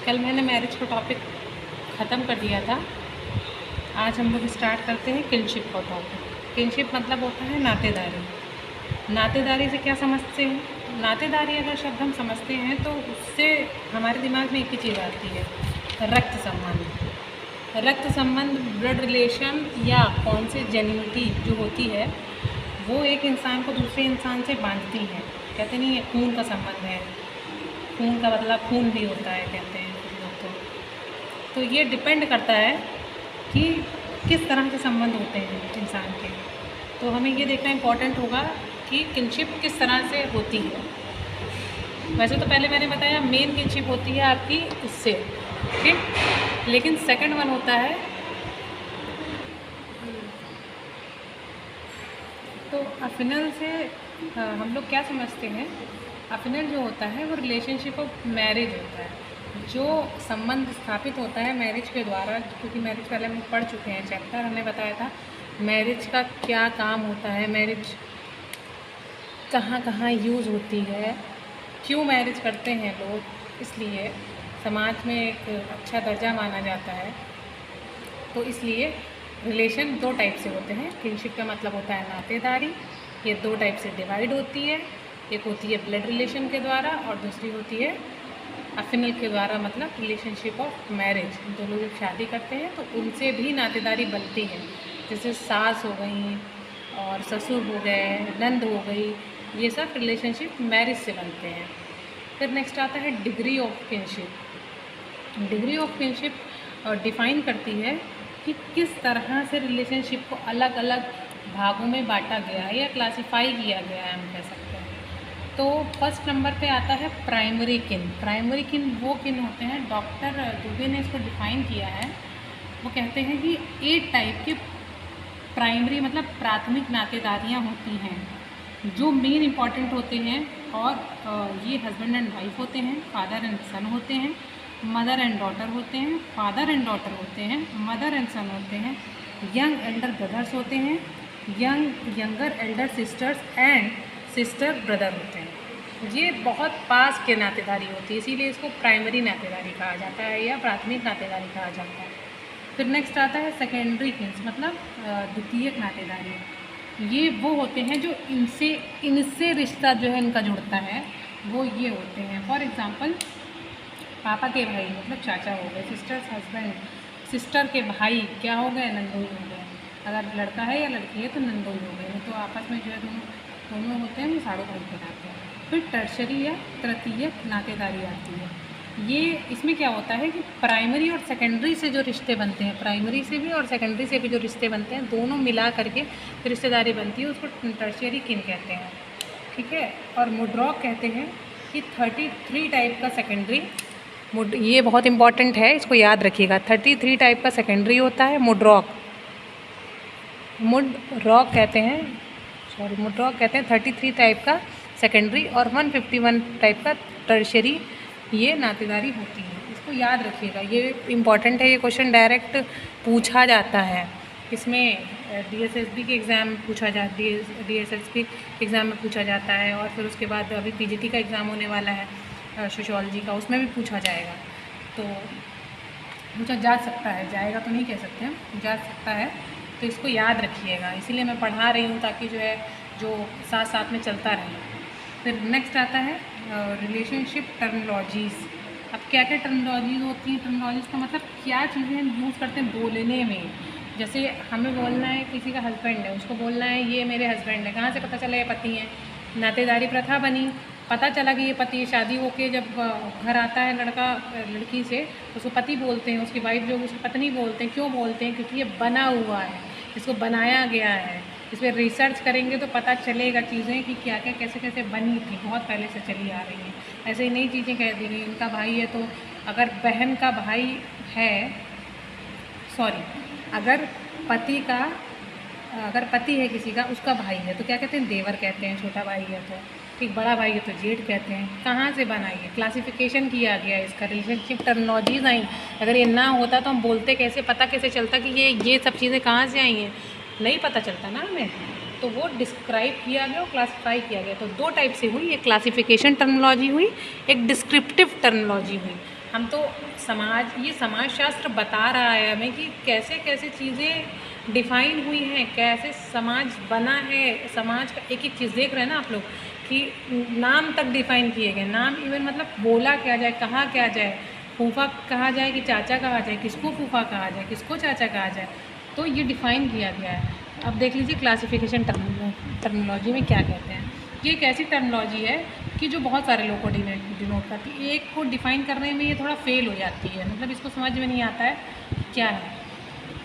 कल मैंने मैरिज का टॉपिक ख़त्म कर दिया था। आज हम लोग स्टार्ट करते हैं किनशिप का टॉपिक। किनशिप मतलब होता है नातेदारी। नातेदारी से क्या समझते हैं? नातेदारी अगर शब्द हम समझते हैं तो उससे हमारे दिमाग में एक ही चीज़ आती है, रक्त संबंध। रक्त संबंध, ब्लड रिलेशन या कौन से जेन्युइनिटी जो होती है वो एक इंसान को दूसरे इंसान से बांधती है। कहते नहीं है खून का संबंध है, खून का मतलब खून भी होता है कहते हैं कुछ लोग। तो ये डिपेंड करता है कि किस तरह के संबंध होते हैं इंसान के। तो हमें ये देखना इम्पॉर्टेंट होगा कि किनशिप किस तरह से होती है। वैसे तो पहले मैंने बताया मेन किनशिप होती है आपकी उससे, ठीक, लेकिन सेकंड वन होता है तो अफिनल से हम लोग क्या समझते हैं। अफिनल जो होता है वो रिलेशनशिप ऑफ मैरिज होता है, जो संबंध स्थापित होता है मैरिज के द्वारा। क्योंकि मैरिज पहले हम पढ़ चुके हैं चैप्टर, हमने बताया था मैरिज का क्या काम होता है, मैरिज कहाँ कहाँ यूज़ होती है, क्यों मैरिज करते हैं लोग, इसलिए समाज में एक अच्छा दर्जा माना जाता है। तो इसलिए रिलेशन दो टाइप से होते हैं। किनशिप का मतलब होता है नातेदारी। ये दो टाइप से डिवाइड होती है, एक होती है ब्लड रिलेशन के द्वारा और दूसरी होती है अफिनल के द्वारा, मतलब रिलेशनशिप ऑफ मैरिज। दो लोग जब शादी करते हैं तो उनसे भी नातेदारी बनती है, जैसे सास हो गई और ससुर हो गए, नंद हो गई, ये सब रिलेशनशिप मैरिज से बनते हैं। फिर नेक्स्ट आता है degree of kinship. Degree of kinship define करती है कि किस तरह से रिलेशनशिप को अलग अलग भागों में बांटा गया है या क्लासिफाई किया गया है, हम कह सकते हैं। तो फर्स्ट नंबर पे आता है प्राइमरी किन। प्राइमरी किन वो किन होते हैं, डॉक्टर दुबे ने इसको डिफ़ाइन किया है। वो कहते हैं कि 8 टाइप के प्राइमरी मतलब प्राथमिक नातेदारियाँ होती हैं जो मेन इम्पॉर्टेंट होते हैं, और ये हस्बैंड एंड वाइफ होते हैं, फादर एंड सन होते हैं, मदर एंड डॉटर होते हैं, फादर एंड डॉटर होते हैं, मदर एंड सन होते हैं, यंग एल्डर ब्रदर्स होते हैं, younger Elder sisters and sister brother होते हैं। ये बहुत पास के नातेदारी होती है, इसीलिए इसको प्राइमरी नातेदारी कहा जाता है या प्राथमिक नातेदारी कहा जाता है। फिर नेक्स्ट आता है सेकेंडरी किन्स, मतलब द्वितीयक नातेदारी। ये वो होते हैं जो इनसे रिश्ता जो है इनका जुड़ता है, वो ये होते हैं। फॉर एग्ज़ाम्पल पापा के भाई मतलब चाचा हो गए, सिस्टर्स हस्बैंड, सिस्टर के भाई क्या हो गए, नंदोई हो गए। अगर लड़का है या लड़की है तो नंदोई हो गए। तो आपस में जो है दोनों होते हैं, वो साड़ू भाई कहलाते हैं। फिर टर्शरी या तृतीयक नातेदारी आती है। ये इसमें क्या होता है कि प्राइमरी और सेकेंडरी से जो रिश्ते बनते हैं, प्राइमरी से भी और सेकेंडरी से भी जो रिश्ते बनते हैं, दोनों मिला करके रिश्तेदारी बनती है, उसको टर्शियरी किन कहते हैं, ठीक है। और मुड्रॉक कहते हैं कि 33 टाइप का सेकेंडरी, ये बहुत इंपॉर्टेंट है, इसको याद रखिएगा। 33 टाइप का सेकेंडरी होता है मुड्रॉक कहते हैं, मुड्रॉक कहते हैं 33 टाइप का सेकेंडरी, और 151 टाइप का टर्शियरी ये नातेदारी होती है। इसको याद रखिएगा, ये इम्पॉर्टेंट है। ये क्वेश्चन डायरेक्ट पूछा जाता है, इसमें DSSB के एग्ज़ाम पूछा जाता है, DSSB एग्ज़ाम में पूछा जाता है। और फिर उसके बाद अभी PGT का एग्ज़ाम होने वाला है सोशियोलॉजी का, उसमें भी पूछा जाएगा। तो पूछा जा सकता है, जाएगा तो नहीं कह सकते हम, जा सकता है। तो इसको याद रखिएगा, इसीलिए मैं पढ़ा रही हूँ ताकि जो है जो साथ साथ में चलता रहे। फिर नेक्स्ट आता है रिलेशनशिप टर्मिनोलॉजीज़। अब क्या क्या टर्मिनोलॉजीज़ होती हैं? टर्मिनोलॉजीज़ का मतलब क्या चीज़ें हम यूज़ करते हैं बोलने में। जैसे हमें बोलना है किसी का हस्बैंड है, उसको बोलना है ये मेरे हस्बैंड है। कहाँ से पता चला ये पति हैं? नातेदारी प्रथा बनी, पता चला कि ये पति, शादी होके जब घर आता है लड़का लड़की से तो उसको पति बोलते हैं, उसकी वाइफ जो उसकी पत्नी बोलते हैं। क्यों बोलते हैं? क्योंकि ये बना हुआ है, इसको बनाया गया है। इस पर रिसर्च करेंगे तो पता चलेगा चीज़ें कि क्या क्या कैसे कैसे बनी थी, बहुत पहले से चली आ रही हैं। ऐसे ही नई चीज़ें कह दी गई। इनका भाई है तो अगर बहन का भाई है, अगर पति है किसी का, उसका भाई है तो क्या कहते हैं? देवर कहते हैं। छोटा भाई है तो ठीक, बड़ा भाई है तो जेठ कहते हैं। कहाँ से बनाई है? क्लासिफिकेशन किया गया इसका, रिलेशनशिप टर्मिनोलॉजीज़ आई। अगर ये ना होता तो हम बोलते कैसे, पता कैसे चलता कि ये सब चीज़ें कहाँ से आई हैं? नहीं पता चलता ना हमें। तो वो डिस्क्राइब किया गया और क्लासीफाई किया गया। तो दो टाइप से हुई, एक क्लासिफिकेशन टर्मिनोलॉजी हुई, एक डिस्क्रिप्टिव टर्मिनोलॉजी हुई। हम तो ये समाज शास्त्र बता रहा है हमें कि कैसे कैसे चीज़ें डिफ़ाइन हुई हैं, कैसे समाज बना है। समाज का एक एक चीज़ देख रहे हैं ना आप लोग कि नाम तक डिफ़ाइन किए गए, नाम इवन मतलब बोला क्या जाए, कहा क्या जाए, फूफा कहा जाए कि चाचा कहा जाए, किसको फूफा कहा जाए, किसको चाचा कहा जाए, तो ये डिफ़ाइन किया गया है। अब देख लीजिए क्लासिफिकेशन टर्मिनोलॉजी में क्या कहते हैं। ये एक ऐसी टर्मिनोलॉजी है कि जो बहुत सारे लोगों को डिनोट करती है। एक को डिफ़ाइन करने में ये थोड़ा फेल हो जाती है, मतलब इसको समझ में नहीं आता है क्या है।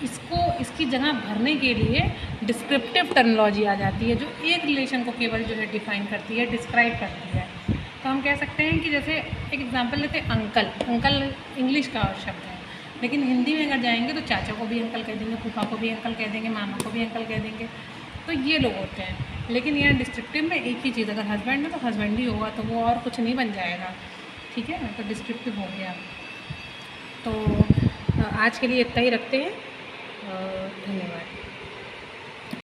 इसकी जगह भरने के लिए डिस्क्रिप्टिव टर्मिनोलॉजी आ जाती है, जो एक रिलेशन को केवल जो है डिफ़ाइन करती है, डिस्क्राइब करती है। तो हम कह सकते हैं कि जैसे एक एग्जांपल लेते हैं, अंकल इंग्लिश का शब्द है, लेकिन हिंदी में अगर जाएंगे तो चाचा को भी अंकल कह देंगे, फूफा को भी अंकल कह देंगे, मामा को भी अंकल कह देंगे। तो ये लोग होते हैं। लेकिन यहाँ डिस्क्रिप्टिव में एक ही चीज़, अगर हस्बैंड है तो हस्बैंड ही होगा, तो वो और कुछ नहीं बन जाएगा। ठीक है, तो डिस्क्रिप्टिव हो गया। तो आज के लिए इतना ही रखते हैं। धन्यवाद।